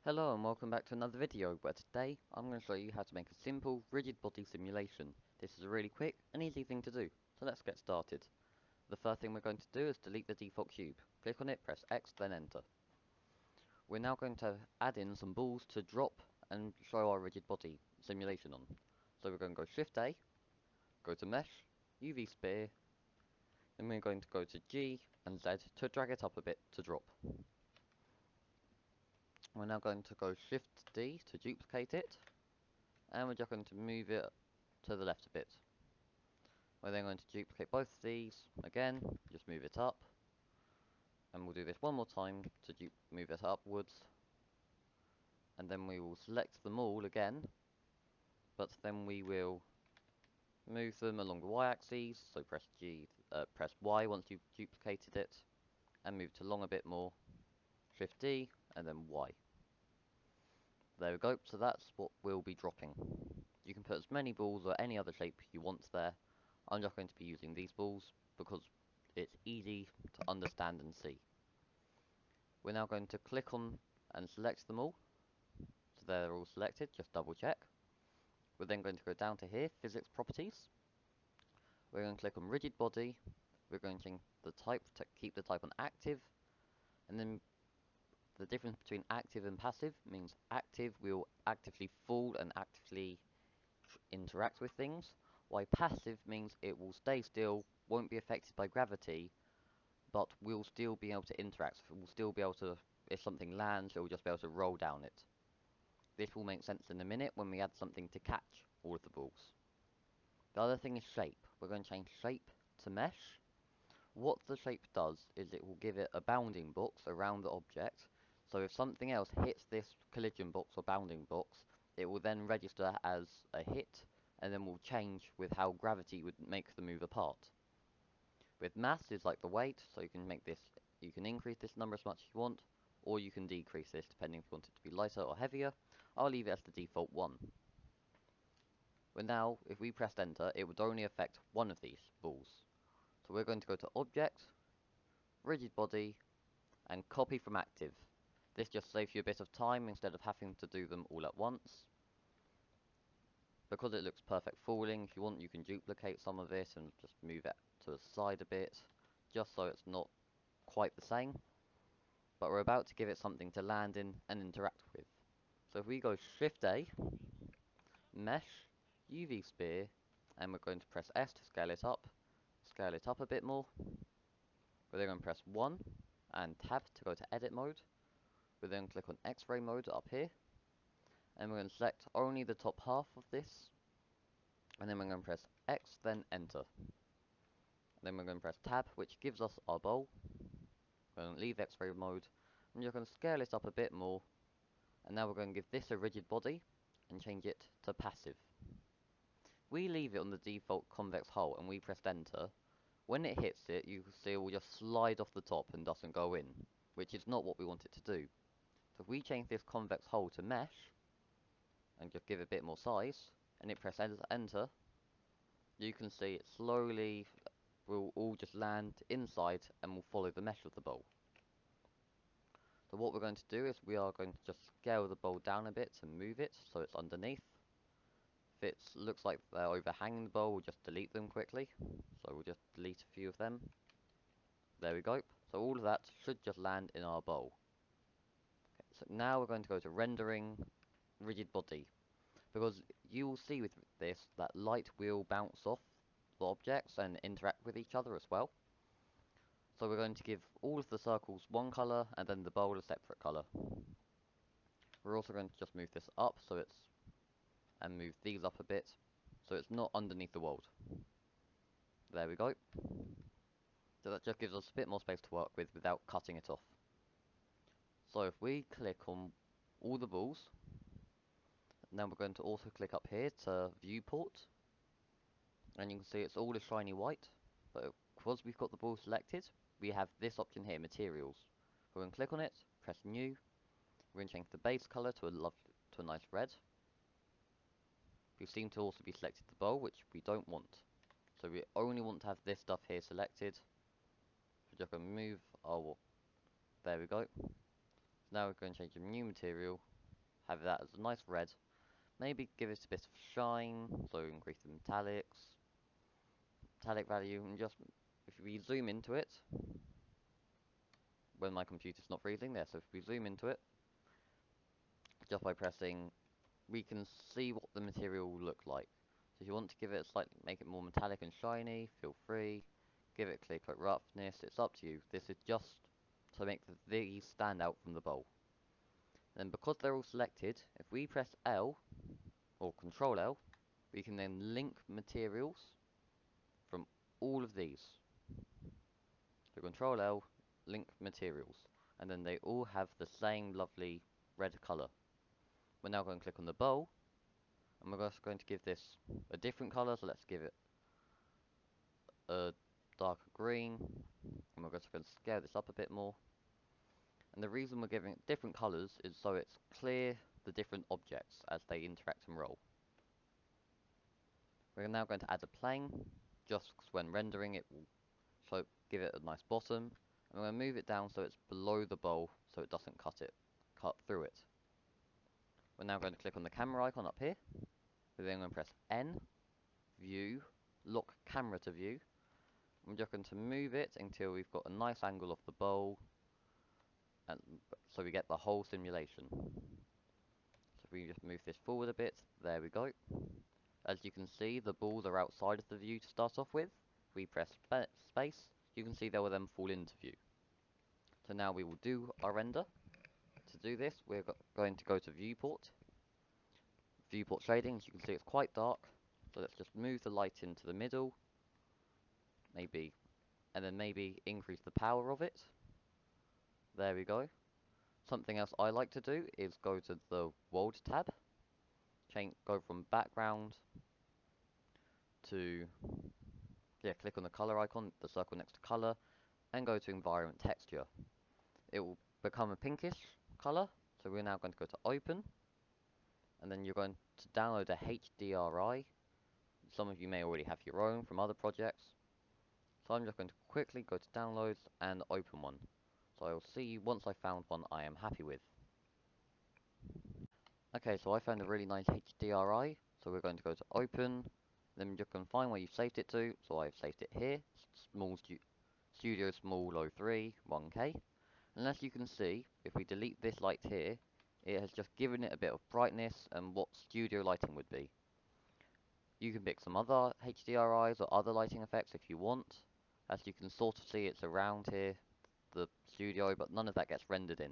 Hello and welcome back to another video where today I'm going to show you how to make a simple rigid body simulation. This is a really quick and easy thing to do, so let's get started. The first thing we're going to do is delete the default cube. Click on it, press X, then enter. We're now going to add in some balls to drop and show our rigid body simulation on. So we're going to go Shift A, go to Mesh, UV Sphere, then we're going to go to G and Z to drag it up a bit to drop. We're now going to go Shift D to duplicate it, and we're just going to move it to the left a bit. We're then going to duplicate both of these, again, just move it up, and we'll do this one more time to move it upwards, and then we will select them all again, but then we will move them along the y-axis, so press Y once you've duplicated it, and move it along a bit more, Shift D, and then Y. There we go, so that's what we'll be dropping. You can put as many balls or any other shape you want there. I'm just going to be using these balls because it's easy to understand and see. We're now going to click on and select them all. So they're all selected, just double check. We're then going to go down to here, Physics Properties. We're going to click on Rigid Body. We're going to change the type to keep the type on Active. And then the difference between active and passive means active will actively fall and actively interact with things, while passive means it will stay still, won't be affected by gravity, but will still be able to interact. It will still be able to, if something lands, it will just be able to roll down it. This will make sense in a minute when we add something to catch all of the balls. The other thing is shape. We're going to change shape to mesh. What the shape does is it will give it a bounding box around the object, so if something else hits this collision box or bounding box, it will then register as a hit, and then will change with how gravity would make the move apart. With mass is like the weight, so you can make this, you can increase this number as much as you want, or you can decrease this depending if you want it to be lighter or heavier. I'll leave it as the default 1. But now, if we pressed enter, it would only affect one of these balls. So we're going to go to Object, Rigid Body, and Copy from Active. This just saves you a bit of time instead of having to do them all at once. Because it looks perfect falling, if you want you can duplicate some of it and just move it to the side a bit, just so it's not quite the same. But we're about to give it something to land in and interact with. So if we go Shift A, Mesh, UV Sphere, and we're going to press S to scale it up a bit more. We're then going to press 1 and Tab to go to edit mode. We're then click on X-ray mode up here, and we're going to select only the top half of this, and then we're going to press X, then enter. Then we're going to press Tab, which gives us our bowl. We're going to leave X-ray mode, and you're going to scale it up a bit more, and now we're going to give this a rigid body, and change it to passive. We leave it on the default convex hull, and we pressed enter. When it hits it, you can see it will just slide off the top and doesn't go in, which is not what we want it to do. So if we change this convex hull to mesh, and just give it a bit more size, and it press enter, you can see it slowly will all just land inside and will follow the mesh of the bowl. So what we're going to do is we are going to just scale the bowl down a bit and move it so it's underneath. If it looks like they're overhanging the bowl, we'll just delete them quickly. So we'll just delete a few of them. There we go. So all of that should just land in our bowl. Okay, so now we're going to go to rendering rigid body, because you will see with this that light will bounce off the objects and interact with each other as well. So we're going to give all of the circles one colour and then the bowl a separate colour. We're also going to just move this up so it's, and move these up a bit so it's not underneath the world. There we go. So that just gives us a bit more space to work with without cutting it off. So if we click on all the balls, then we're going to also click up here to viewport, and you can see it's all a shiny white, but because we've got the ball selected, we have this option here, materials. We're going to click on it, press new, we're going to change the base colour to a nice red. We seem to also be selected the bowl, which we don't want. So we only want to have this stuff here selected. We're just going to move our, there we go. Now we're going to change a new material, have that as a nice red, maybe give it a bit of shine, so increase the metallic value, and just, if we zoom into it, when my computer's not freezing there, so if we zoom into it, just by pressing, we can see what the material will look like. So if you want to give it a slightly, make it more metallic and shiny, feel free. Give it a clear coat roughness, it's up to you. This is just to make these stand out from the bowl. Then because they're all selected, if we press L, or Control L, we can then link materials from all of these. So Control L, link materials, and then they all have the same lovely red colour. We're now going to click on the bowl, and we're just going to give this a different colour, so let's give it a darker green, and we're just going to scale this up a bit more. And the reason we're giving it different colours is so it's clear the different objects as they interact and roll. We're now going to add a plane, just because when rendering it will give it a nice bottom, and we're going to move it down so it's below the bowl so it doesn't cut through it. We're now going to click on the camera icon up here. We're then going to press N, View, Lock Camera to View. I'm just going to move it until we've got a nice angle of the bowl, and so we get the whole simulation. So if we just move this forward a bit, there we go. As you can see, the balls are outside of the view to start off with. If we press space, you can see they will then fall into view. So now we will do our render. To do this, we're going to go to viewport. Viewport shading, as you can see it's quite dark. So let's just move the light into the middle. Maybe, and then maybe increase the power of it. There we go. Something else I like to do is go to the world tab. Go from background to, click on the color icon, the circle next to color, and go to environment texture. It will become a pinkish color, so we're now going to go to open, and then you're going to download a HDRI. Some of you may already have your own from other projects. So I'm just going to quickly go to downloads and open one. So I'll see once I found one I am happy with. Okay, so I found a really nice HDRI, so we're going to go to open, then you can find where you've saved it to, so I've saved it here, Studio Small 03 1K. And as you can see, if we delete this light here, it has just given it a bit of brightness and what studio lighting would be. You can pick some other HDRIs or other lighting effects if you want. As you can sort of see, it's around here, the studio, but none of that gets rendered in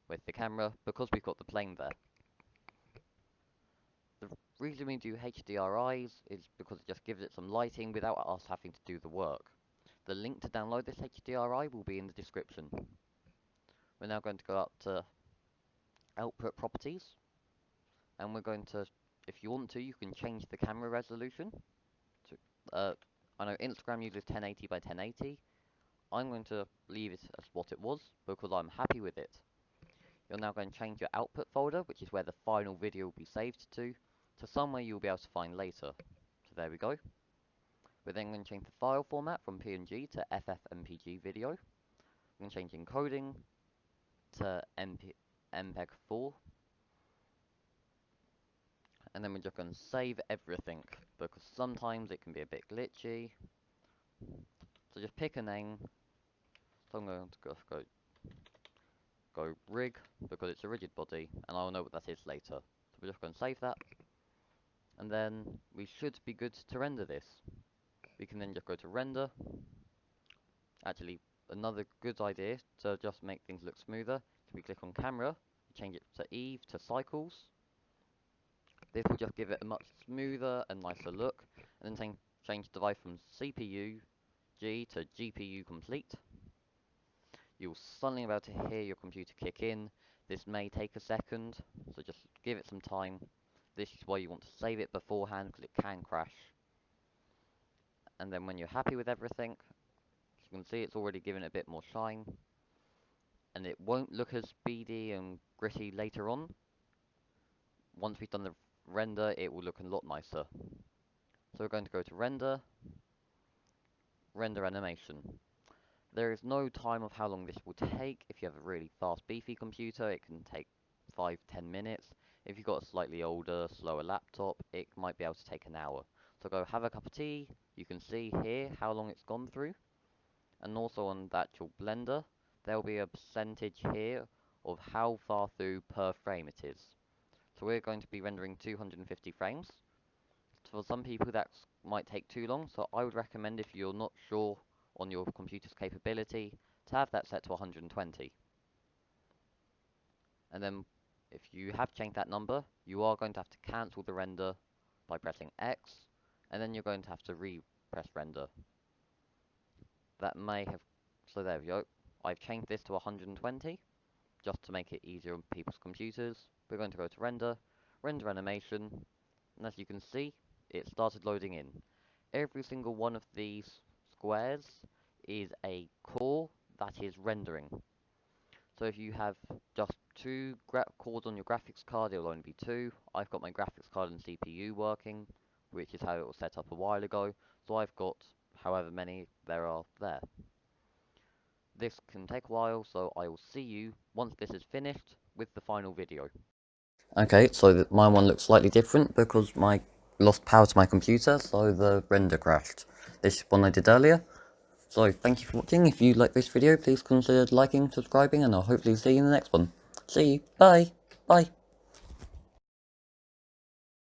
with the camera because we've got the plane there. The reason we do HDRIs is because it just gives it some lighting without us having to do the work. The link to download this HDRI will be in the description. We're now going to go up to Output Properties, and we're going to, if you want to, you can change the camera resolution. I know Instagram uses 1080 by 1080. I'm going to leave it as what it was because I'm happy with it. You're now going to change your output folder, which is where the final video will be saved to somewhere you'll be able to find later. So there we go. We're then going to change the file format from PNG to FFmpeg video. We're going to change encoding to MPEG-4. And then we're just going to save everything, because sometimes it can be a bit glitchy. So just pick a name. So I'm going to go rig, because it's a rigid body, and I'll know what that is later. So we're just going to save that. And then we should be good to render this. We can then just go to render. Actually, another good idea to just make things look smoother. So we click on camera, change it to Eve to cycles. This will just give it a much smoother and nicer look. And then change device from CPU G to GPU complete. You'll suddenly be able to hear your computer kick in. This may take a second, so just give it some time. This is why you want to save it beforehand, because it can crash. And then when you're happy with everything, you can see it's already given it a bit more shine. And it won't look as speedy and gritty later on. Once we've done the render, it will look a lot nicer. So we're going to go to render, render animation. There is no time of how long this will take. If you have a really fast beefy computer, it can take 5-10 minutes. If you've got a slightly older, slower laptop, it might be able to take an hour. So go have a cup of tea. You can see here how long it's gone through. And also on the actual blender, there'll be a percentage here of how far through per frame it is. So we're going to be rendering 250 frames. For some people that might take too long, so I would recommend, if you're not sure on your computer's capability, to have that set to 120. And then if you have changed that number, you are going to have to cancel the render by pressing X, and then you're going to have to re-press render. That may have, so there we go. I've changed this to 120, just to make it easier on people's computers. We're going to go to render, render animation, and as you can see, it started loading in. Every single one of these squares is a core that is rendering. So if you have just two cores on your graphics card, it will only be two. I've got my graphics card and CPU working, which is how it was set up a while ago. So I've got however many there are there. This can take a while, so I will see you once this is finished with the final video. Okay, so my one looks slightly different because I lost power to my computer, so the render crashed. This one I did earlier. So thank you for watching. If you like this video, please consider liking, subscribing, and I'll hopefully see you in the next one. See you. Bye. Bye.